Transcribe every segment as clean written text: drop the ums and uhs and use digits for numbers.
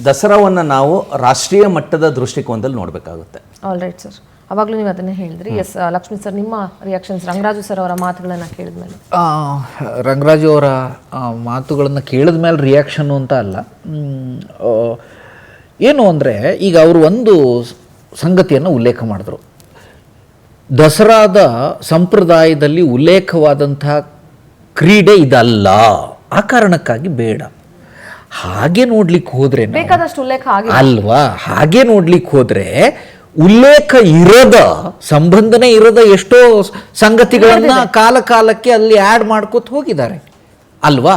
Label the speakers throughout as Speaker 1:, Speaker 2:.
Speaker 1: ದಸರಾವನ್ನು ನಾವು ರಾಷ್ಟ್ರೀಯ ಮಟ್ಟದ ದೃಷ್ಟಿಕೋನದಲ್ಲಿ ನೋಡಬೇಕಾಗುತ್ತೆ.
Speaker 2: ಆಲ್ ರೈಟ್ ಸರ್, ಅವಾಗಲೂ ನೀವು ಅದನ್ನೇ ಹೇಳಿದ್ರಿ. ಎಸ್ ಲಕ್ಷ್ಮೀ ಸರ್, ನಿಮ್ಮ ರಿಯಾಕ್ಷನ್ಸ್ ರಂಗರಾಜು ಸರ್ ಅವರ ಮಾತುಗಳನ್ನು ಕೇಳಿದ ಮೇಲೆ?
Speaker 3: ರಂಗರಾಜು ಅವರ ಮಾತುಗಳನ್ನು ಕೇಳಿದ ಮೇಲೆ ರಿಯಾಕ್ಷನ್ನು ಅಂತ ಅಲ್ಲ, ಏನು ಅಂದರೆ ಈಗ ಅವರು ಒಂದು ಸಂಗತಿಯನ್ನು ಉಲ್ಲೇಖ ಮಾಡಿದ್ರು. ದಸರಾದ ಸಂಪ್ರದಾಯದಲ್ಲಿ ಉಲ್ಲೇಖವಾದಂತಹ ಕ್ರೀಡೆ ಇದಲ್ಲ, ಆ ಕಾರಣಕ್ಕಾಗಿ ಬೇಡ. ಹಾಗೆ ನೋಡ್ಲಿಕ್ಕೆ ಹೋದ್ರೆ
Speaker 2: ಬೇಕಾದಷ್ಟು ಉಲ್ಲೇಖ
Speaker 3: ಅಲ್ವಾ, ಹಾಗೆ ನೋಡ್ಲಿಕ್ಕೆ ಹೋದ್ರೆ ಉಲ್ಲೇಖ ಇರದ, ಸಂಬಂಧನೇ ಇರದ ಎಷ್ಟೋ ಸಂಗತಿಗಳನ್ನ ಕಾಲ ಕಾಲಕ್ಕೆ ಅಲ್ಲಿ ಆ್ಯಡ್ ಮಾಡ್ಕೋತ ಹೋಗಿದ್ದಾರೆ ಅಲ್ವಾ.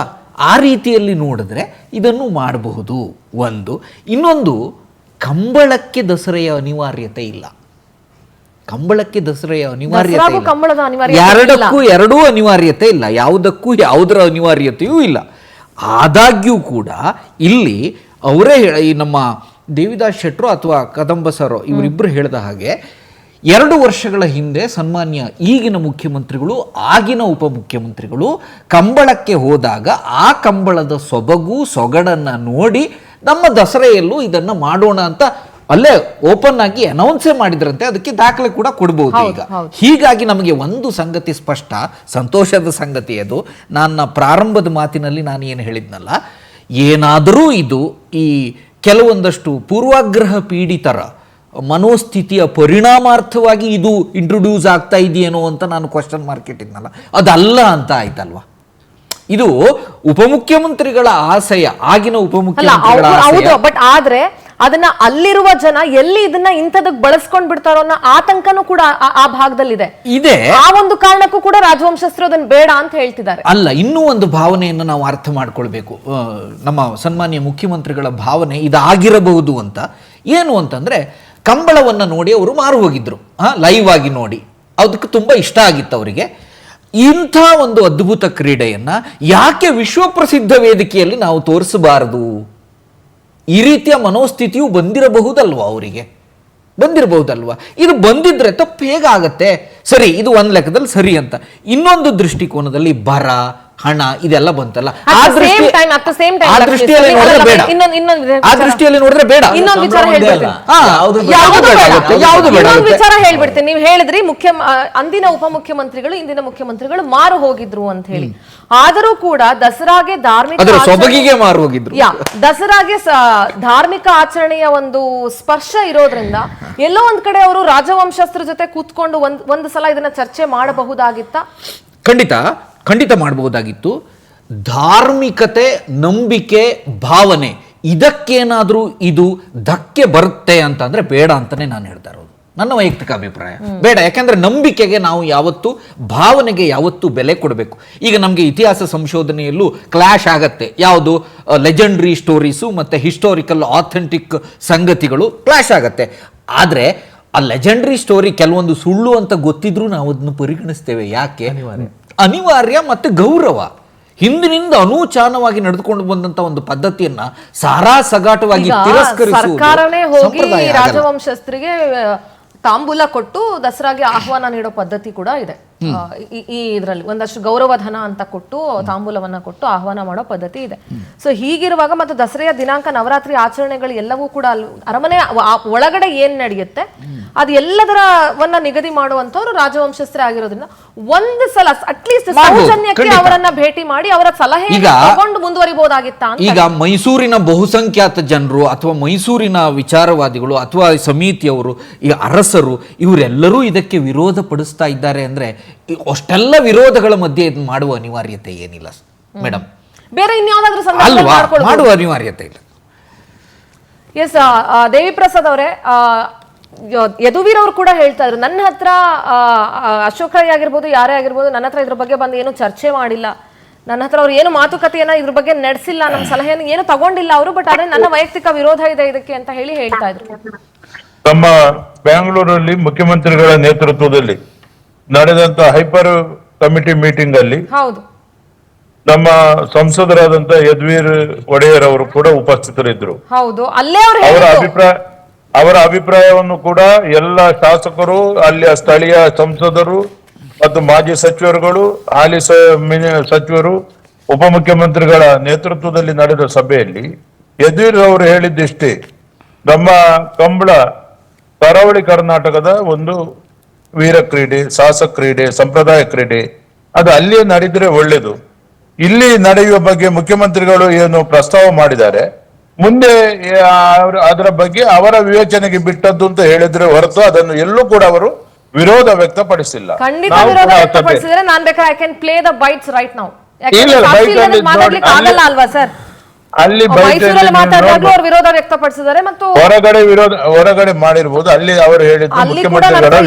Speaker 3: ಆ ರೀತಿಯಲ್ಲಿ ನೋಡಿದ್ರೆ ಇದನ್ನು ಮಾಡಬಹುದು. ಒಂದು, ಇನ್ನೊಂದು, ಕಂಬಳಕ್ಕೆ ದಸರೆಯ ಅನಿವಾರ್ಯತೆ ಇಲ್ಲ. ಕಂಬಳಕ್ಕೆ ದಸರೆಯ ಅನಿವಾರ್ಯತೆ ಇಲ್ಲ. ಎರಡೂ ಅನಿವಾರ್ಯತೆ ಇಲ್ಲ. ಯಾವುದಕ್ಕೂ ಯಾವುದರ ಅನಿವಾರ್ಯತೆಯೂ ಇಲ್ಲ. ಆದಾಗ್ಯೂ ಕೂಡ ಇಲ್ಲಿ ಅವರೇ ಈ ನಮ್ಮ ದೇವಿದಾಸ್ ಶೆಟ್ರು ಅಥವಾ ಕದಂಬ ಸರ್ ಇವರಿಬ್ಬರು ಹೇಳಿದ ಹಾಗೆ 2 ವರ್ಷಗಳ ಹಿಂದೆ ಸನ್ಮಾನ್ಯ ಈಗಿನ ಮುಖ್ಯಮಂತ್ರಿಗಳು ಆಗಿನ ಉಪಮುಖ್ಯಮಂತ್ರಿಗಳು ಕಂಬಳಕ್ಕೆ ಹೋದಾಗ ಆ ಕಂಬಳದ ಸೊಗಡನ್ನು ನೋಡಿ ನಮ್ಮ ದಸರೆಯಲ್ಲೂ ಇದನ್ನು ಮಾಡೋಣ ಅಂತ ಅಲ್ಲೇ ಓಪನ್ ಆಗಿ ಅನೌನ್ಸೇ ಮಾಡಿದ್ರಂತೆ. ಅದಕ್ಕೆ ದಾಖಲೆ ಕೂಡ ಕೊಡ್ಬೋದು ಈಗ. ಹೀಗಾಗಿ ನಮಗೆ ಒಂದು ಸಂಗತಿ ಸ್ಪಷ್ಟ, ಸಂತೋಷದ ಸಂಗತಿ ಅದು. ನನ್ನ ಪ್ರಾರಂಭದ ಮಾತಿನಲ್ಲಿ ನಾನು ಏನು ಹೇಳಿದ್ನಲ್ಲ, ಏನಾದರೂ ಇದು ಈ ಕೆಲವೊಂದಷ್ಟು ಪೂರ್ವಾಗ್ರಹ ಪೀಡಿತರ ಮನೋಸ್ಥಿತಿಯ ಪರಿಣಾಮಾರ್ಥವಾಗಿ ಇದು ಇಂಟ್ರೊಡ್ಯೂಸ್ ಆಗ್ತಾ ಇದೆಯೇನೋ ಅಂತ ನಾನು ಕ್ವಶನ್ ಮಾರ್ಕ್ ಇಟ್ಟಿದ್ನಲ್ಲ, ಅದಲ್ಲ ಅಂತ ಆಯ್ತಲ್ವಾ. ಇದು ಉಪಮುಖ್ಯಮಂತ್ರಿಗಳ ಆಶಯ, ಆಗಿನ ಉಪಮುಖ್ಯಮಂತ್ರಿಗಳ ಆಶಯ.
Speaker 2: ಬಟ್ ಆದ್ರೆ ಅದನ್ನ ಅಲ್ಲಿರುವ ಜನ ಎಲ್ಲಿ ಇದನ್ನ ಇಂಥದಕ್ಕೆ ಬಳಸ್ಕೊಂಡ್ ಬಿಡ್ತಾರೋ ಅನ್ನೋ ಆತಂಕನೂ ಕೂಡ ಆ ಭಾಗದಲ್ಲಿದೆ. ಆ ಒಂದು ಕಾರಣಕ್ಕೂ ಕೂಡ ರಾಜವಂಶಸ್ಥರು ಅದನ್ನ ಬೇಡ ಅಂತ ಹೇಳ್ತಿದ್ದಾರೆ.
Speaker 3: ಅಲ್ಲ, ಇನ್ನೂ ಒಂದು ಭಾವನೆಯನ್ನು ನಾವು ಅರ್ಥ ಮಾಡ್ಕೊಳ್ಬೇಕು. ನಮ್ಮ ಸನ್ಮಾನ್ಯ ಮುಖ್ಯಮಂತ್ರಿಗಳ ಭಾವನೆ ಇದಾಗಿರಬಹುದು ಅಂತ. ಏನು ಅಂತಂದ್ರೆ, ಕಂಬಳವನ್ನ ನೋಡಿ ಅವರು ಮಾರು ಹೋಗಿದ್ರು, ಲೈವ್ ಆಗಿ ನೋಡಿ, ಅದಕ್ಕೆ ತುಂಬಾ ಇಷ್ಟ ಆಗಿತ್ತು ಅವರಿಗೆ. ಇಂಥ ಒಂದು ಅದ್ಭುತ ಕ್ರೀಡೆಯನ್ನ ಯಾಕೆ ವಿಶ್ವಪ್ರಸಿದ್ಧ ವೇದಿಕೆಯಲ್ಲಿ ನಾವು ತೋರಿಸಬಾರದು? ಈ ರೀತಿಯ ಮನೋಸ್ಥಿತಿಯು ಬಂದಿರಬಹುದಲ್ವಾ, ಅವರಿಗೆ ಬಂದಿರಬಹುದಲ್ವಾ. ಇದು ಬಂದಿದ್ರೆ ತಪ್ಪು ಹೇಗಾಗತ್ತೆ? ಸರಿ, ಇದು ಒಂದು ಲೆಕ್ಕದಲ್ಲಿ ಸರಿ ಅಂತ. ಇನ್ನೊಂದು ದೃಷ್ಟಿಕೋನದಲ್ಲಿ ಬರ, ಹಣ ಇದೆಲ್ಲ ಬಂತಲ್ಲ, ಆ ದೃಷ್ಟಿಯಲ್ಲಿ ನೋಡಿದ್ರೆ ಬೇಡ. ಆ ದೃಷ್ಟಿಯಲ್ಲಿ ನೋಡಿದ್ರೆ ಬೇಡ.
Speaker 2: ಇನ್ನೊಂದು ವಿಚಾರ ಹೇಳ್ಬಿಡ್ತೀನಿ. ನೀವು ಹೇಳಿದ್ರಿ ಅಂದಿನ ಉಪಮುಖ್ಯಮಂತ್ರಿಗಳು ಇಂದಿನ ಮುಖ್ಯಮಂತ್ರಿಗಳು ಮಾರು ಹೋಗಿದ್ರು ಅಂತ ಹೇಳಿ. ಆದರೂ ಕೂಡ ದಸರಾಗೆ
Speaker 3: ಸೊಬಗಿಗೆ ಮಾರು ಹೋಗಿದ್ರು.
Speaker 2: ದಸರಾಗೆ ಧಾರ್ಮಿಕ ಆಚರಣೆಯ ಒಂದು ಸ್ಪರ್ಶ ಇರೋದ್ರಿಂದ ಎಲ್ಲೋ ಒಂದ್ ಕಡೆ ಅವರು ರಾಜವಂಶಸ್ಥರ ಜೊತೆ ಕೂತ್ಕೊಂಡು ಒಂದು ಸಲ ಇದನ್ನ ಚರ್ಚೆ ಮಾಡಬಹುದಾಗಿತ್ತ?
Speaker 3: ಖಂಡಿತ ಮಾಡಬಹುದಾಗಿತ್ತು. ಧಾರ್ಮಿಕತೆ, ನಂಬಿಕೆ, ಭಾವನೆ ಇದಕ್ಕೇನಾದ್ರೂ ಇದು ಧಕ್ಕೆ ಬರುತ್ತೆ ಅಂತಂದ್ರೆ ಬೇಡ ಅಂತಾನೆ ನಾನು ಹೇಳ್ತಾ ಇರೋದು. ನನ್ನ ವೈಯಕ್ತಿಕ ಅಭಿಪ್ರಾಯ ಬೇಡ. ಯಾಕಂದ್ರೆ ನಂಬಿಕೆಗೆ ನಾವು ಯಾವತ್ತು, ಭಾವನೆಗೆ ಯಾವತ್ತು ಬೆಲೆ ಕೊಡಬೇಕು. ಈಗ ನಮಗೆ ಇತಿಹಾಸ ಸಂಶೋಧನೆಯಲ್ಲೂ ಕ್ಲಾಶ್ ಆಗತ್ತೆ. ಯಾವುದು ಲೆಜೆಂಡ್ರಿ ಸ್ಟೋರೀಸು ಮತ್ತೆ ಹಿಸ್ಟೋರಿಕಲ್ ಆಥೆಂಟಿಕ್ ಸಂಗತಿಗಳು ಕ್ಲಾಶ್ ಆಗತ್ತೆ. ಆದ್ರೆ ಆ ಲೆಜೆಂಡ್ರಿ ಸ್ಟೋರಿ ಕೆಲವೊಂದು ಸುಳ್ಳು ಅಂತ ಗೊತ್ತಿದ್ರೂ ನಾವು ಅದನ್ನು ಪರಿಗಣಿಸ್ತೇವೆ. ಯಾಕೆ? ಅನಿವಾರ್ಯ ಮತ್ತೆ ಗೌರವ. ಹಿಂದಿನಿಂದ ಅನೂಚಾನವಾಗಿ ನಡೆದುಕೊಂಡು ಬಂದಂತ ಒಂದು ಪದ್ಧತಿಯನ್ನ ಸಾರಾಸಗಾಟವಾಗಿ
Speaker 2: ಸರ್ಕಾರನೇ ಹೋಗಿ ರಾಜವಂಶಸ್ಥರಿಗೆ ತಾಂಬೂಲ ಕೊಟ್ಟು ದಸರಾಗೆ ಆಹ್ವಾನ ನೀಡೋ ಪದ್ಧತಿ ಕೂಡ ಇದೆ. ಈ ಇದರಲ್ಲಿ ಒಂದಷ್ಟು ಗೌರವ ಧನ ಅಂತ ಕೊಟ್ಟು ತಾಂಬೂಲವನ್ನ ಕೊಟ್ಟು ಆಹ್ವಾನ ಮಾಡೋ ಪದ್ಧತಿ ಇದೆ. ಸೊ ಹೀಗಿರುವಾಗ ಮತ್ತು ದಸರೆಯ ದಿನಾಂಕ, ನವರಾತ್ರಿ ಆಚರಣೆಗಳು ಎಲ್ಲವೂ ಕೂಡ ಅಲ್ಲಿ ಅರಮನೆ ಒಳಗಡೆ ಏನ್ ನಡೆಯುತ್ತೆ ಅದು ಎಲ್ಲದರವನ್ನ ನಿಗದಿ ಮಾಡುವಂತವ್ರು ರಾಜವಂಶಸ್ಥರೇ ಆಗಿರೋದ್ರಿಂದ ಒಂದು ಸಲ ಅಟ್ಲೀಸ್ಟ್ ಸೌಜನ್ಯಕ್ಕೆ ಅವರನ್ನ ಭೇಟಿ ಮಾಡಿ ಅವರ ಸಲಹೆ ತಗೊಂಡು ಮುಂದುವರಿಬಹುದಾಗಿತ್ತ ಅಂತ.
Speaker 3: ಈಗ ಮೈಸೂರಿನ ಬಹುಸಂಖ್ಯಾತ ಜನರು ಅಥವಾ ಮೈಸೂರಿನ ವಿಚಾರವಾದಿಗಳು ಅಥವಾ ಸಮಿತಿಯವರು, ಈ ಅರಸರು, ಇವರೆಲ್ಲರೂ ಇದಕ್ಕೆ ವಿರೋಧ ಪಡಿಸ್ತಾ ಇದ್ದಾರೆ ಅಂದ್ರೆ ಅಷ್ಟೆಲ್ಲ ವಿರೋಧಗಳ ಮಧ್ಯೆ ಇದು ಮಾಡುವ ಅನಿವಾರ್ಯತೆ ಏನಿಲ್ಲ ಮೇಡಮ್.
Speaker 2: ಬೇರೆ ಇನ್ಯಾವುದಾದ್ರೂ
Speaker 3: ಮಾಡುವ ಅನಿವಾರ್ಯತೆ ಇಲ್ಲ.
Speaker 2: ಎಸ್, ದೇವಿ ಪ್ರಸಾದ್ ಅವರೇ, ಯದುವೀರ್ ಅವರು ಕೂಡ ಹೇಳ್ತಾ ಇದ್ರು, ನನ್ನ ಹತ್ರ ಅಶೋಕ್ ರೈ ಆಗಿರ್ಬೋದು, ಯಾರೇ ಆಗಿರ್ಬೋದು, ನನ್ನ ಹತ್ರ ಇದ್ರ ಬಗ್ಗೆ ಬಂದು ಏನು ಚರ್ಚೆ ಮಾಡಿಲ್ಲ, ನನ್ನ ಹತ್ರ ಅವ್ರು ಏನು ಮಾತುಕತೆಯನ್ನ ಇದ್ರ ಬಗ್ಗೆ ನಡೆಸಿಲ್ಲ, ನಮ್ಮ ಸಲಹೆಯನ್ನು ಏನು ತಗೊಂಡಿಲ್ಲ ಅವರು, ಬಟ್ ಆದ್ರೆ ನನ್ನ ವೈಯಕ್ತಿಕ ವಿರೋಧ ಇದೆ ಇದಕ್ಕೆ ಅಂತ ಹೇಳಿ ಹೇಳ್ತಾ ಇದ್ರು.
Speaker 4: ನಮ್ಮ ಬೆಂಗಳೂರಲ್ಲಿ ಮುಖ್ಯಮಂತ್ರಿಗಳ ನೇತೃತ್ವದಲ್ಲಿ ನಡೆದಂತ ಹೈಪರ್ ಕಮಿಟಿ ಮೀಟಿಂಗ್ ಅಲ್ಲಿ
Speaker 2: ಹೌದು
Speaker 4: ನಮ್ಮ ಸಂಸದರಾದಂತ ಯದುವೀರ್ ಒಡೆಯರ್ ಅವರು ಕೂಡ ಉಪಸ್ಥಿತರಿದ್ದರು.
Speaker 2: ಹೌದು, ಅಲ್ಲೇ
Speaker 4: ಅವರ ಅಭಿಪ್ರಾಯವನ್ನು ಕೂಡ ಎಲ್ಲ ಶಾಸಕರು, ಅಲ್ಲಿಯ ಸ್ಥಳೀಯ ಸಂಸದರು ಮತ್ತು ಮಾಜಿ ಸಚಿವರುಗಳು, ಹಾಲಿ ಸಚಿವರು, ಉಪಮುಖ್ಯಮಂತ್ರಿಗಳ ನೇತೃತ್ವದಲ್ಲಿ ನಡೆದ ಸಭೆಯಲ್ಲಿ ಯದುವೀರ್ ಅವರು ಹೇಳಿದ್ದಿಷ್ಟೇ, ನಮ್ಮ ಕಂಬಳ ಕರಾವಳಿ ಕರ್ನಾಟಕದ ಒಂದು ವೀರ ಕ್ರೀಡೆ, ಸಾಹಸ ಕ್ರೀಡೆ, ಸಂಪ್ರದಾಯ ಕ್ರೀಡೆ, ಅದು ಅಲ್ಲಿಯೇ ನಡೆದ್ರೆ ಒಳ್ಳೇದು. ಇಲ್ಲಿ ನಡೆಯುವ ಬಗ್ಗೆ ಮುಖ್ಯಮಂತ್ರಿಗಳು ಏನು ಪ್ರಸ್ತಾವ ಮಾಡಿದ್ದಾರೆ, ಮುಂದೆ ಅದರ ಬಗ್ಗೆ ಅವರ ವಿವೇಚನೆಗೆ ಬಿಟ್ಟದ್ದು ಅಂತ ಹೇಳಿದ್ರೆ ಹೊರತು ಅದನ್ನು ಎಲ್ಲೂ ಕೂಡ ಅವರು ವಿರೋಧ ವ್ಯಕ್ತಪಡಿಸಿಲ್ಲ.
Speaker 2: ಖಂಡಿತ
Speaker 4: ನಾವು
Speaker 2: ವಿರೋಧ
Speaker 4: ಕೂಡ
Speaker 2: ವ್ಯಕ್ತಪಡಿಸಿದ್ರೆ ನಾನ್ ಬೇಕಾದ್ರೆ I can play the bites right now.
Speaker 4: ಇಲ್ಲ, bite ಅಲ್ಲಿ
Speaker 2: ಮಾತಾಡ್ಲಿಕ್ಕೆ ಆಗಲ್ಲ ಅಲ್ವಾ ಸರ್?
Speaker 4: ಅಲ್ಲಿ
Speaker 2: ಮೈಸೂರಲ್ಲಿ ಮಾತಾಡಿದಾಗ್ಲೂ ಅವ್ರು ವಿರೋಧ ವ್ಯಕ್ತಪಡಿಸಿದ್ದಾರೆ ಮತ್ತು
Speaker 4: ಹೊರಗಡೆ ಮಾಡಿರ್ಬೋದು. ಅಲ್ಲಿ ಅವರು ಹೇಳಿದ್ದು
Speaker 2: ಅಲ್ಲಿ ಕೂಡ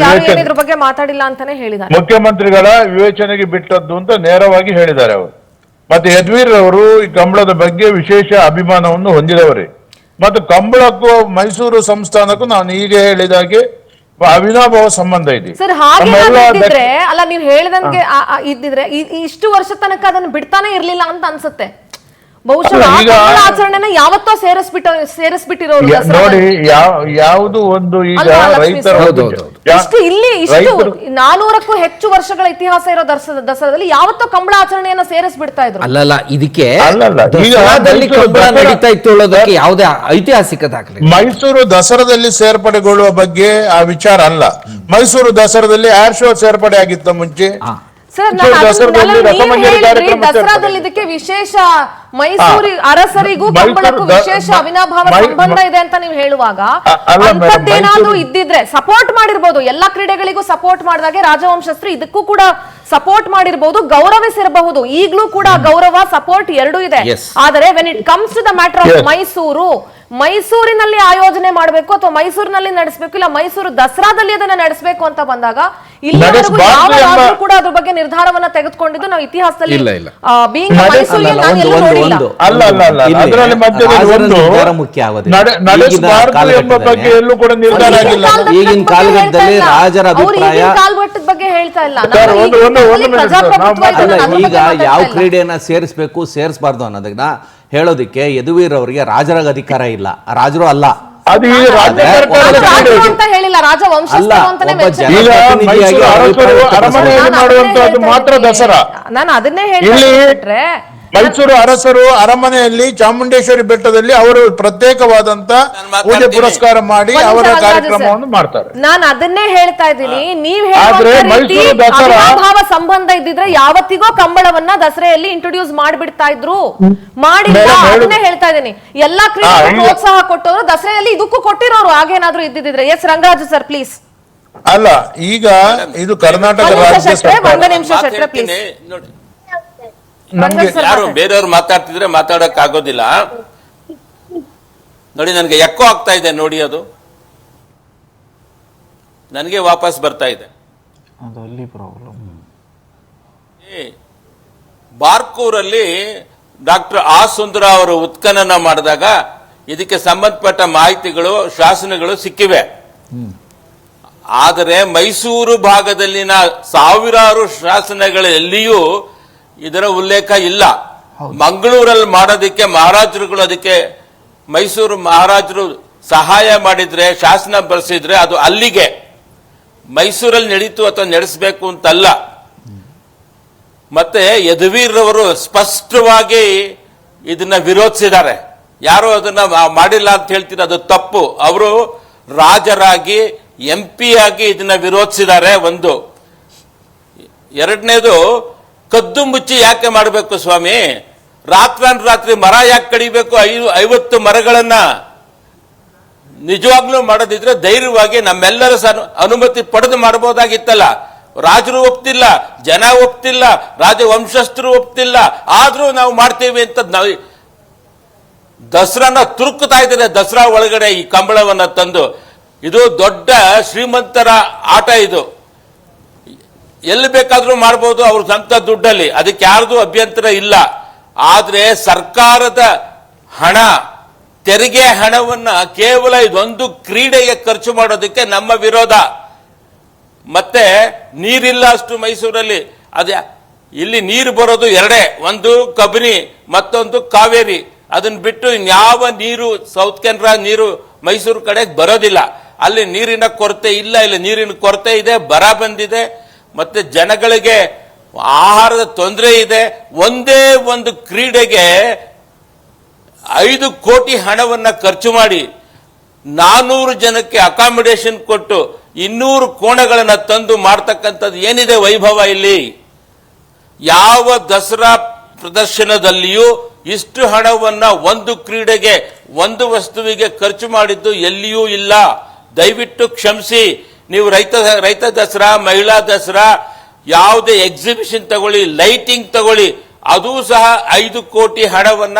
Speaker 2: ಇದ್ರ ಬಗ್ಗೆ ಮಾತಾಡಿಲ್ಲ ಅಂತಾನೆ ಹೇಳಿದ್ದಾರೆ.
Speaker 4: ಮುಖ್ಯಮಂತ್ರಿಗಳ ವಿವೇಚನೆಗೆ ಬಿಟ್ಟದ್ದು ಅಂತ ನೇರವಾಗಿ ಹೇಳಿದ್ದಾರೆ ಅವರು. ಮತ್ತೆ ಯದುವೀರ್ ಅವರು ಈ ಕಂಬಳದ ಬಗ್ಗೆ ವಿಶೇಷ ಅಭಿಮಾನವನ್ನು ಹೊಂದಿದವರೇ. ಮತ್ತು ಕಂಬಳಕ್ಕೂ ಮೈಸೂರು ಸಂಸ್ಥಾನಕ್ಕೂ ನಾನು ಈಗ ಹೇಳಿದಾಗೆ ಅವಿನಾಭಾವ ಸಂಬಂಧ ಇದೆ
Speaker 2: ಸರ್. ಹಾಗೆ ಇದ್ದಿದ್ರೆ ಅಲ್ಲ, ನೀವು ಹೇಳಿದಂಗೆ ಇದ್ದಿದ್ರೆ ಇಷ್ಟು ವರ್ಷ ತನಕ ಅದನ್ನು ಬಿಡ್ತಾನೆ ಇರ್ಲಿಲ್ಲ ಅಂತ ಅನ್ಸುತ್ತೆ. ಬಹುಶಃ ಆಚರಣೆನ ಯಾವತ್ತೋ ಸೇರಿಸ್ಬಿಟ್ಟಿರೋರು
Speaker 4: ನೋಡಿ. ಯಾವುದು ಒಂದು ಈಗ ರೈತರ
Speaker 2: ಇಲ್ಲಿ ಇಷ್ಟು 400ಕ್ಕೂ ಹೆಚ್ಚು ವರ್ಷಗಳ ಇತಿಹಾಸ ಇರೋ ದಸರಾದಲ್ಲಿ ಯಾವತ್ತೋ ಕಂಬಳ ಆಚರಣೆಯನ್ನ ಸೇರಿಸ್ಬಿಡ್ತಾ ಇದ್ರು.
Speaker 3: ಅಲ್ಲಲ್ಲ, ಇದಕ್ಕೆ
Speaker 4: ದಸರಾದಲ್ಲಿ
Speaker 3: ಕಂಬಳ ನಡೀತಾ ಇತ್ತು ಹೇಳೋದಕ್ಕೆ ಯಾವುದೇ ಐತಿಹಾಸಿಕ ದಾಖಲೆ.
Speaker 4: ಮೈಸೂರು ದಸರಾದಲ್ಲಿ ಸೇರ್ಪಡೆಗೊಳ್ಳುವ ಬಗ್ಗೆ ಆ ವಿಚಾರ ಅಲ್ಲ. ಮೈಸೂರು ದಸರಾದಲ್ಲಿ ಏರ್ ಶೋ ಸೇರ್ಪಡೆ ಆಗಿತ್ತ ಮುಂಚೆ.
Speaker 2: ಸರ್, ದಸರಾದಲ್ಲಿ ಇದಕ್ಕೆ ವಿಶೇಷ ಮೈಸೂರಿ ಅರಸರಿಗೂ ಕಂಬಳಕ್ಕೂ ವಿಶೇಷ ಅವಿನಾಭಾವ ಸಂಬಂಧ ಇದೆ ಅಂತ ನೀವು ಹೇಳುವಾಗ ಅಂತದ್ದೇನಾದ್ರೂ ಇದ್ದಿದ್ರೆ ಸಪೋರ್ಟ್ ಮಾಡಿರ್ಬೋದು. ಎಲ್ಲಾ ಕ್ರೀಡೆಗಳಿಗೂ ಸಪೋರ್ಟ್ ಮಾಡಿದಾಗೆ ರಾಜವಂಶಸ್ಥರು ಇದಕ್ಕೂ ಕೂಡ ಸಪೋರ್ಟ್ ಮಾಡಿರ್ಬೋದು, ಗೌರವಿಸಿರಬಹುದು. ಈಗ್ಲೂ ಕೂಡ ಗೌರವ, ಸಪೋರ್ಟ್ ಎರಡೂ ಇದೆ. ಆದರೆ when it comes to the matter of ಮೈಸೂರಿನಲ್ಲಿ ಆಯೋಜನೆ ಮಾಡಬೇಕು ಅಥವಾ ಮೈಸೂರಿನಲ್ಲಿ ನಡೆಸಬೇಕು, ಇಲ್ಲ ಮೈಸೂರು ದಸರಾದಲ್ಲಿ ಅದನ್ನ ನಡೆಸಬೇಕು ಅಂತ ಬಂದಾಗ ಇಲ್ಲಿವರೆಗೂ ಯಾವ ರಾಜ್ಯರು ಕೂಡ ಅದ್ರ ಬಗ್ಗೆ ನಿರ್ಧಾರವನ್ನ ತೆಗೆದುಕೊಂಡಿದ್ದು ನಾವು ಇತಿಹಾಸದಲ್ಲಿ
Speaker 1: ಈಗಿನ ಕಾಲಘಟ್ಟದಲ್ಲಿ ರಾಜರ ಅಭಿಪ್ರಾಯ
Speaker 2: ಕಾಲಘಟ್ಟದ ಬಗ್ಗೆ ಹೇಳ್ತಾ ಇಲ್ಲ.
Speaker 1: ಈಗ ಯಾವ ಕ್ರೀಡೆಯನ್ನ ಸೇರಿಸಬೇಕು ಸೇರಿಸಬಾರ್ದು ಅನ್ನೋದನ್ನ ಹೇಳೋದಿಕ್ಕೆ ಯದುವೀರ್ ಅವರಿಗೆ ರಾಜರ ಅಧಿಕಾರ ಇಲ್ಲ, ರಾಜರು ಅಲ್ಲ.
Speaker 4: ಮಾತ್ರ ದಸರಾ.
Speaker 2: ನಾನು ಅದನ್ನೇ ಹೇಳಿದ್ರೆ
Speaker 4: ಮೈಸೂರು ಅರಸರು ಅರಮನೆಯಲ್ಲಿ ಚಾಮುಂಡೇಶ್ವರಿ ಬೆಟ್ಟದಲ್ಲಿ ಅವರು ಪ್ರತ್ಯೇಕವಾದಂತ ಪೂಜೆ ಪುರಸ್ಕಾರ ಮಾಡಿ ಅವರ ಕಾರ್ಯಕ್ರಮವನ್ನು ಮಾಡ್ತಾರೆ.
Speaker 2: ನಾನು ಅದನ್ನೇ ಹೇಳ್ತಾ ಇದ್ದೀನಿ. ನೀವ್ ಅವಿನಾಭಾವ ಸಂಬಂಧ ಇದ್ದಿದ್ರೆ ಯಾವತ್ತಿಗೋ ಕಂಬಳವನ್ನ ದಸರೆಯಲ್ಲಿ ಇಂಟ್ರೊಡ್ಯೂಸ್ ಮಾಡಿಬಿಡ್ತಾ ಇದ್ರು, ಮಾಡಿಲ್ಲ. ಅದನ್ನೇ ಹೇಳ್ತಾ ಇದ್ದೀನಿ. ಎಲ್ಲಾ ಕ್ರೀಡೆ ಪ್ರೋತ್ಸಾಹ ಕೊಟ್ಟವರು ದಸರೆಯಲ್ಲಿ ಇದಕ್ಕೂ ಕೊಟ್ಟಿರೋರು ಹಾಗೇನಾದ್ರೂ ಇದ್ದಿದ್ರೆ. S Rangaraju sir please.
Speaker 4: ಅಲ್ಲ, ಈಗ ಇದು ಕರ್ನಾಟಕ ರಾಜ್ಯ ಸರ್ಕಾರ.
Speaker 2: ಒಂದು ನಿಮಿಷ ಶೆಟ್ರೆ ಪ್ಲೀಸ್.
Speaker 5: ಯಾರು ಬೇರೆಯವ್ರು ಮಾತಾಡ್ತಿದ್ರೆ ಮಾತಾಡಕ್ ಆಗೋದಿಲ್ಲ ನೋಡಿ. ನನಗೆ ಎಕ್ಕೋ ಆಗ್ತಾ ಇದೆ ನೋಡಿ, ಅದು ನನಗೆ ವಾಪಸ್ ಬರ್ತಾ ಇದೆ. ಬಾರ್ಕೂರಲ್ಲಿ ಡಾಕ್ಟರ್ ಸುಂದರ ಅವರು ಉತ್ಖನನ ಮಾಡಿದಾಗ ಇದಕ್ಕೆ ಸಂಬಂಧಪಟ್ಟ ಮಾಹಿತಿಗಳು, ಶಾಸನಗಳು ಸಿಕ್ಕಿವೆ. ಆದರೆ ಮೈಸೂರು ಭಾಗದಲ್ಲಿನ ಸಾವಿರಾರು ಶಾಸನಗಳೆಲ್ಲಿಯೂ ಇದರ ಉಲ್ಲೇಖ ಇಲ್ಲ. ಮಂಗಳೂರಲ್ಲಿ ಮಾಡೋದಕ್ಕೆ ಮಹಾರಾಜರುಗಳು, ಅದಕ್ಕೆ ಮೈಸೂರು ಮಹಾರಾಜರು ಸಹಾಯ ಮಾಡಿದ್ರೆ, ಶಾಸನ ಬರೆಸಿದ್ರೆ ಅದು ಅಲ್ಲಿಗೆ, ಮೈಸೂರಲ್ಲಿ ನಡೀತು ಅಥವಾ ನಡೆಸಬೇಕು ಅಂತಲ್ಲ. ಮತ್ತೆ ಯದುವೀರ್ ಅವರು ಸ್ಪಷ್ಟವಾಗಿ ಇದನ್ನ ವಿರೋಧಿಸಿದ್ದಾರೆ. ಯಾರು ಅದನ್ನ ಮಾಡಿಲ್ಲ ಅಂತ ಹೇಳ್ತೀರ, ಅದು ತಪ್ಪು. ಅವರು ರಾಜರಾಗಿ MP ಆಗಿ ಇದನ್ನ ವಿರೋಧಿಸಿದ್ದಾರೆ. ಒಂದು. ಎರಡನೇದು, ಕದ್ದು ಮುಚ್ಚಿ ಯಾಕೆ ಮಾಡಬೇಕು ಸ್ವಾಮಿ? ರಾತ್ರಿ ಮರ ಯಾಕೆ ಕಡಿಬೇಕು? 50 ಮರಗಳನ್ನ ನಿಜವಾಗ್ಲೂ ಮಾಡೋದಿದ್ರೆ ಧೈರ್ಯವಾಗಿ ನಮ್ಮೆಲ್ಲರ ಅನುಮತಿ ಪಡೆದು ಮಾಡಬಹುದಾಗಿತ್ತಲ್ಲ. ರಾಜರು ಒಪ್ತಿಲ್ಲ, ಜನ ಒಪ್ತಿಲ್ಲ, ರಾಜವಂಶಸ್ಥರು ಒಪ್ತಿಲ್ಲ, ಆದ್ರೂ ನಾವು ಮಾಡ್ತೀವಿ ಅಂತ ದಸರಾನ ತುರುಕ್ತಾ ಇದ್ದಾರೆ. ದಸರಾ ಒಳಗಡೆ ಈ ಕಂಬಳವನ್ನ ತಂದು, ಇದು ದೊಡ್ಡ ಶ್ರೀಮಂತರ ಆಟ. ಇದು ಎಲ್ಲಿ ಬೇಕಾದ್ರೂ ಮಾಡಬಹುದು ಅವ್ರ ಸ್ವಂತ ದುಡ್ಡಲ್ಲಿ, ಅದಕ್ಕೆ ಯಾರ್ದು ಅಭ್ಯಂತರ ಇಲ್ಲ. ಆದ್ರೆ ಸರ್ಕಾರದ ಹಣ, ತೆರಿಗೆ ಹಣವನ್ನ ಕೇವಲ ಇದೊಂದು ಕ್ರೀಡೆಗೆ ಖರ್ಚು ಮಾಡೋದಕ್ಕೆ ನಮ್ಮ ವಿರೋಧ. ಮತ್ತೆ ನೀರಿಲ್ಲ ಅಷ್ಟು ಮೈಸೂರಲ್ಲಿ. ಅದೇ ಇಲ್ಲಿ ನೀರು ಬರೋದು ಎರಡೇ, ಒಂದು ಕಬಿನಿ, ಮತ್ತೊಂದು ಕಾವೇರಿ. ಅದನ್ನ ಬಿಟ್ಟು ಇನ್ಯಾವ ನೀರು ಸೌತ್ ಕೆನರಾ ನೀರು ಮೈಸೂರು ಕಡೆಗೆ ಬರೋದಿಲ್ಲ. ಅಲ್ಲಿ ನೀರಿನ ಕೊರತೆ ಇಲ್ಲ, ಇಲ್ಲಿ ನೀರಿನ ಕೊರತೆ ಇದೆ, ಬರ ಬಂದಿದೆ, ಮತ್ತೆ ಜನಗಳಿಗೆ ಆಹಾರದ ತೊಂದರೆ ಇದೆ. ಒಂದೇ ಒಂದು ಕ್ರೀಡೆಗೆ 5 ಕೋಟಿ ಹಣವನ್ನ ಖರ್ಚು ಮಾಡಿ 400 ಜನಕ್ಕೆ ಅಕಾಮಿಡೇಷನ್ ಕೊಟ್ಟು 200 ಕೋಣಗಳನ್ನ ತಂದು ಮಾಡ್ತಕ್ಕಂಥದ್ದು ಏನಿದೆ ವೈಭವ ಇಲ್ಲಿ? ಯಾವ ದಸರಾ ಪ್ರದರ್ಶನದಲ್ಲಿಯೂ ಇಷ್ಟು ಹಣವನ್ನ ಒಂದು ಕ್ರೀಡೆಗೆ, ಒಂದು ವಸ್ತುವಿಗೆ ಖರ್ಚು ಮಾಡಿದ್ದು ಎಲ್ಲಿಯೂ ಇಲ್ಲ. ದಯವಿಟ್ಟು ಕ್ಷಮಿಸಿ. ನೀವು ರೈತ ದಸರಾ, ಮಹಿಳಾ ದಸರಾ, ಯಾವುದೇ ಎಕ್ಸಿಬಿಷನ್ ತಗೊಳ್ಳಿ, ಲೈಟಿಂಗ್ ತಗೊಳ್ಳಿ, ಅದೂ ಸಹ 5 ಕೋಟಿ ಹಣವನ್ನ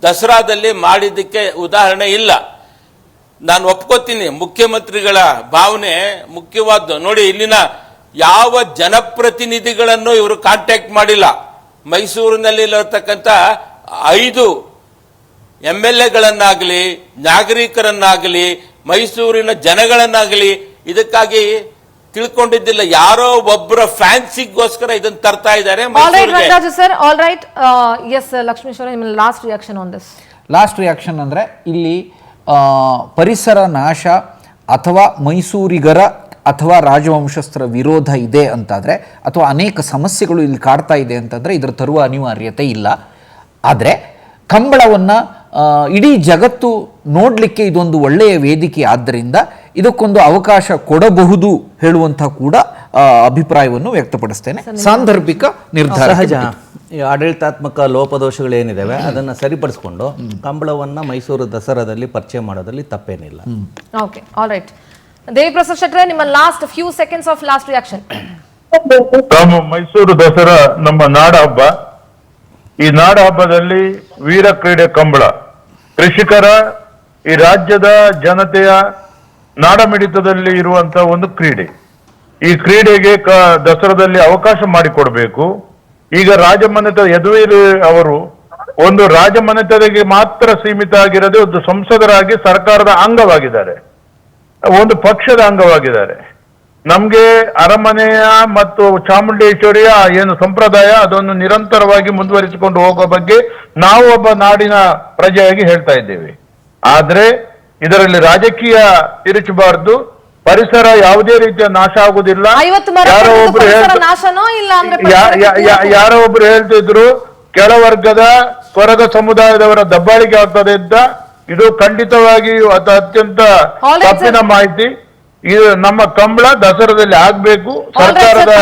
Speaker 5: ದಸರಾದಲ್ಲಿ ಮಾಡಿದ್ದಕ್ಕೆ ಉದಾಹರಣೆ ಇಲ್ಲ. ನಾನು ಒಪ್ಕೋತೀನಿ, ಮುಖ್ಯಮಂತ್ರಿಗಳ ಭಾವನೆ ಮುಖ್ಯವಾದ್ದು. ನೋಡಿ, ಇಲ್ಲಿನ ಯಾವ ಜನಪ್ರತಿನಿಧಿಗಳನ್ನು ಇವರು ಕಾಂಟ್ಯಾಕ್ಟ್ ಮಾಡಿಲ್ಲ. ಮೈಸೂರಿನಲ್ಲಿರತಕ್ಕಂಥ 5 MLAಗಳನ್ನಾಗಲಿ, ನಾಗರಿಕರನ್ನಾಗಲಿ, ಮೈಸೂರಿನ ಜನಗಳನ್ನಾಗಲಿ ಇದಕ್ಕಾಗಿ ತಿಳ್ಕೊಂಡಿದ್ದಿಲ್ಲ. ಯಾರೋ ಒಬ್ಬರ ಫ್ಯಾನ್ಸಿಗೋಸ್ಕರ ಇದನ್ನ ತರ್ತಾ ಇದ್ದಾರೆ.
Speaker 2: Rangaraju sir, all right. S Lakshmeeshwara, ನಿಮ್ಮ last reaction on this.
Speaker 3: Last reaction ಅಂದರೆ ಇಲ್ಲಿ ಪರಿಸರ ನಾಶ ಅಥವಾ ಮೈಸೂರಿಗರ ಅಥವಾ ರಾಜವಂಶಸ್ಥರ ವಿರೋಧ ಇದೆ ಅಂತಾದರೆ, ಅಥವಾ ಅನೇಕ ಸಮಸ್ಯೆಗಳು ಇಲ್ಲಿ ಕಾಡ್ತಾ ಇದೆ ಅಂತಂದರೆ ಇದರ ತರುವ ಅನಿವಾರ್ಯತೆ ಇಲ್ಲ. ಆದರೆ ಕಂಬಳವನ್ನು ಇಡೀ ಜಗತ್ತು ನೋಡಲಿಕ್ಕೆ ಇದೊಂದು ಒಳ್ಳೆಯ ವೇದಿಕೆ ಆದ್ದರಿಂದ ಇದಕ್ಕೊಂದು ಅವಕಾಶ ಕೊಡಬಹುದು ಹೇಳುವಂಥ ಕೂಡ ಅಭಿಪ್ರಾಯವನ್ನು ವ್ಯಕ್ತಪಡಿಸ್ತೇನೆ. ಸಾಂದರ್ಭಿಕ ನಿರ್ಧಾರ.
Speaker 1: ಸಹಜ ಈ ಆಡಳಿತಾತ್ಮಕ ಲೋಪದೋಷಗಳೇನಿದಾವೆ ಅದನ್ನು ಸರಿಪಡಿಸ್ಕೊಂಡು ಕಂಬಳವನ್ನು ಮೈಸೂರು ದಸರಾದಲ್ಲಿ ಪರಿಚಯ ಮಾಡೋದ್ರಲ್ಲಿ ತಪ್ಪೇನಿಲ್ಲ.
Speaker 2: Okay, all right. ದೇವಿಪ್ರಸಾದ್ ಶೆಟ್ರೆ, ನಿಮ್ಮ last few seconds of last reaction.
Speaker 4: Mysuru Dasara ನಮ್ಮ ನಾಡ ಹಬ್ಬ. ಈ ನಾಡ ಹಬ್ಬದಲ್ಲಿ ವೀರ ಕ್ರೀಡೆ ಕಂಬಳ ಕೃಷಿಕರ, ಈ ರಾಜ್ಯದ ಜನತೆಯ ನಾಡಮಿಡಿತದಲ್ಲಿ ಇರುವಂತಹ ಒಂದು ಕ್ರೀಡೆ. ಈ ಕ್ರೀಡೆಗೆ ದಸರಾದಲ್ಲಿ ಅವಕಾಶ ಮಾಡಿಕೊಡ್ಬೇಕು. ಈಗ ರಾಜಮನೆತ ಯದುವೀರ್ ಅವರು ಒಂದು ರಾಜಮನೆತನಿಗೆ ಮಾತ್ರ ಸೀಮಿತ ಆಗಿರದೆ ಒಂದು ಸಂಸದರಾಗಿ ಸರ್ಕಾರದ ಅಂಗವಾಗಿದ್ದಾರೆ, ಒಂದು ಪಕ್ಷದ ಅಂಗವಾಗಿದ್ದಾರೆ. ನಮ್ಗೆ ಅರಮನೆಯ ಮತ್ತು ಚಾಮುಂಡೇಶ್ವರಿಯ ಏನು ಸಂಪ್ರದಾಯ ಅದನ್ನು ನಿರಂತರವಾಗಿ ಮುಂದುವರಿಸಿಕೊಂಡು ಹೋಗುವ ಬಗ್ಗೆ ನಾವು ಒಬ್ಬ ನಾಡಿನ ಪ್ರಜೆಯಾಗಿ ಹೇಳ್ತಾ ಇದ್ದೇವೆ. ಆದ್ರೆ ಇದರಲ್ಲಿ ರಾಜಕೀಯ ತಿರುಚಬಾರದು. ಪರಿಸರ ಯಾವುದೇ ರೀತಿಯ ನಾಶ ಆಗುದಿಲ್ಲ. ಯಾರೋ ಒಬ್ರು ಹೇಳ್ತಿದ್ರು ಕೆಳವರ್ಗದ ಕೊರಗ ಸಮುದಾಯದವರ ದಬ್ಬಾಳಿಕೆ ಆಗ್ತದೆ ಅಂತ. ಇದು ಖಂಡಿತವಾಗಿ ಅತ್ಯಂತ ತಪ್ಪಿನ ಮಾಹಿತಿ. ಇದು ನಮ್ಮ ಕಂಬಳ ದಸರಾದಲ್ಲಿ ಆಗ್ಬೇಕು. ಸರ್ಕಾರದ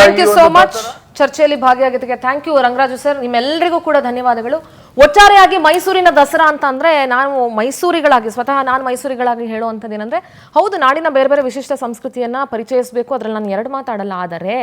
Speaker 2: ಚರ್ಚೆಯಲ್ಲಿ ಭಾಗಿಯಾಗಿದ್ದಕ್ಕೆ ಥ್ಯಾಂಕ್ ಯು ರಂಗರಾಜು ಸರ್. ನಿಮ್ಮೆಲ್ಲರಿಗೂ ಕೂಡ ಧನ್ಯವಾದಗಳು. ಒಟ್ಟಾರೆಯಾಗಿ ಮೈಸೂರಿನ ದಸರಾ ಅಂತ ಅಂದ್ರೆ, ನಾನು ಮೈಸೂರಿಗಳಾಗಿ ಸ್ವತಃ ನಾನು ಮೈಸೂರಿಗಳಾಗಿ ಹೇಳುವಂಥದ್ದು ಏನಂದ್ರೆ, ಹೌದು ನಾಡಿನ ಬೇರೆ ಬೇರೆ ವಿಶಿಷ್ಟ ಸಂಸ್ಕೃತಿಯನ್ನ ಪರಿಚಯಿಸಬೇಕು, ಅದ್ರಲ್ಲಿ ನಾನು 2 ಮಾತಾಡಲ್ಲ. ಆದರೆ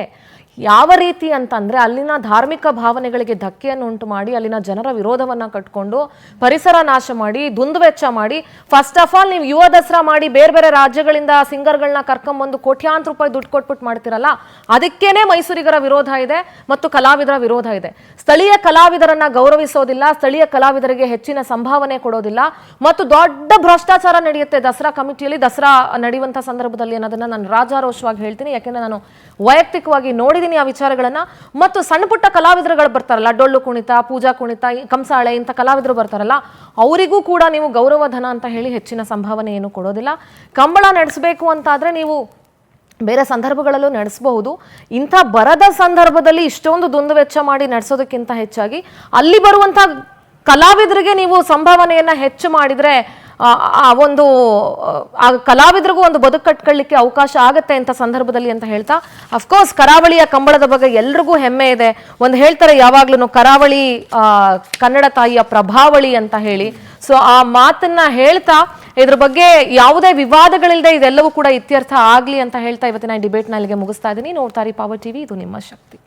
Speaker 2: ಯಾವ ರೀತಿ ಅಂತಂದ್ರೆ ಅಲ್ಲಿನ ಧಾರ್ಮಿಕ ಭಾವನೆಗಳಿಗೆ ಧಕ್ಕೆಯನ್ನು ಉಂಟು ಮಾಡಿ, ಅಲ್ಲಿನ ಜನರ ವಿರೋಧವನ್ನ ಕಟ್ಕೊಂಡು, ಪರಿಸರ ನಾಶ ಮಾಡಿ, ದುಂದುವೆಚ್ಚ ಮಾಡಿ, ಫಸ್ಟ್ ಆಫ್ ಆಲ್ ನೀವು ಯುವ ದಸರಾ ಮಾಡಿ ಬೇರೆ ಬೇರೆ ರಾಜ್ಯಗಳಿಂದ ಸಿಂಗರ್ಗಳನ್ನ ಕರ್ಕೊಂಡ್ಬಂದು ಕೋಟ್ಯಾಂತರ ರೂಪಾಯಿ ದುಡ್ಡು ಕೊಟ್ಬಿಟ್ಟು ಮಾಡ್ತಿರಲ್ಲ, ಅದಕ್ಕೇನೆ ಮೈಸೂರಿಗರ ವಿರೋಧ ಇದೆ ಮತ್ತು ಕಲಾವಿದರ ವಿರೋಧ ಇದೆ. ಸ್ಥಳೀಯ ಕಲಾವಿದರನ್ನ ಗೌರವಿಸೋದಿಲ್ಲ, ಸ್ಥಳೀಯ ಕಲಾವಿದರಿಗೆ ಹೆಚ್ಚಿನ ಸಂಭಾವನೆ ಕೊಡೋದಿಲ್ಲ ಮತ್ತು ದೊಡ್ಡ ಭ್ರಷ್ಟಾಚಾರ ನಡೆಯುತ್ತೆ ದಸರಾ ಕಮಿಟಿಯಲ್ಲಿ, ದಸರಾ ನಡೆಯುವಂಥ ಸಂದರ್ಭದಲ್ಲಿ ಅನ್ನೋದನ್ನ ನಾನು ರಾಜಾರೋಷವಾಗಿ ಹೇಳ್ತೀನಿ. ಯಾಕೆಂದ್ರೆ ನಾನು ವೈಯಕ್ತಿಕವಾಗಿ ನೋಡಿದ್ದೀನಿ ಆ ವಿಚಾರಗಳನ್ನ. ಮತ್ತು ಸಣ್ಣ ಪುಟ್ಟ ಕಲಾವಿದರುಗಳು ಬರ್ತಾರಲ್ಲ, ಡೊಳ್ಳು ಕುಣಿತ, ಪೂಜಾ ಕುಣಿತ, ಕಂಸಾಳೆ ಇಂಥ ಕಲಾವಿದರು ಬರ್ತಾರಲ್ಲ, ಅವರಿಗೂ ಕೂಡ ನೀವು ಗೌರವಧನ ಅಂತ ಹೇಳಿ ಹೆಚ್ಚಿನ ಸಂಭಾವನೆ ಏನು ಕೊಡೋದಿಲ್ಲ. ಕಂಬಳ ನಡೆಸಬೇಕು ಅಂತಾದ್ರೆ ನೀವು ಬೇರೆ ಸಂದರ್ಭಗಳಲ್ಲೂ ನಡೆಸಬಹುದು. ಇಂಥ ಬರದ ಸಂದರ್ಭದಲ್ಲಿ ಇಷ್ಟೊಂದು ದುಂದುವೆಚ್ಚ ಮಾಡಿ ನಡೆಸೋದಕ್ಕಿಂತ ಹೆಚ್ಚಾಗಿ ಅಲ್ಲಿ ಬರುವಂಥ ಕಲಾವಿದರಿಗೆ ನೀವು ಸಂಭಾವನೆಯನ್ನ ಹೆಚ್ಚು ಮಾಡಿದ್ರೆ ಒಂದು ಕಲಾವಿದರಿಗೂ ಒಂದು ಬದುಕು ಕಟ್ಕೊಳ್ಳಿಕ್ಕೆ ಅವಕಾಶ ಆಗುತ್ತೆ ಅಂತ ಸಂದರ್ಭದಲ್ಲಿ ಅಂತ ಹೇಳ್ತಾ, ಅಫ್ಕೋರ್ಸ್ ಕರಾವಳಿಯ ಕಂಬಳದ ಬಗ್ಗೆ ಎಲ್ರಿಗೂ ಹೆಮ್ಮೆ ಇದೆ. ಒಂದು ಹೇಳ್ತಾರೆ ಯಾವಾಗ್ಲೂ ಕರಾವಳಿ ಕನ್ನಡ ತಾಯಿಯ ಪ್ರಭಾವಳಿ ಅಂತ ಹೇಳಿ. ಸೊ ಆ ಮಾತನ್ನ ಹೇಳ್ತಾ ಇದ್ರ ಬಗ್ಗೆ ಯಾವುದೇ ವಿವಾದಗಳಿಲ್ಲದೆ ಇದೆಲ್ಲವೂ ಕೂಡ ಇತ್ಯರ್ಥ ಆಗ್ಲಿ ಅಂತ ಹೇಳ್ತಾ ಇವತ್ತಿನ ಡಿಬೇಟ್ನ ಇಲ್ಲಿಗೆ ಮುಗಿಸ್ತಾ ಇದ್ದೀನಿ. ನೋಡ್ತಾ ಇರಿ ಪವರ್ ಟಿವಿ, ಇದು ನಿಮ್ಮ ಶಕ್ತಿ.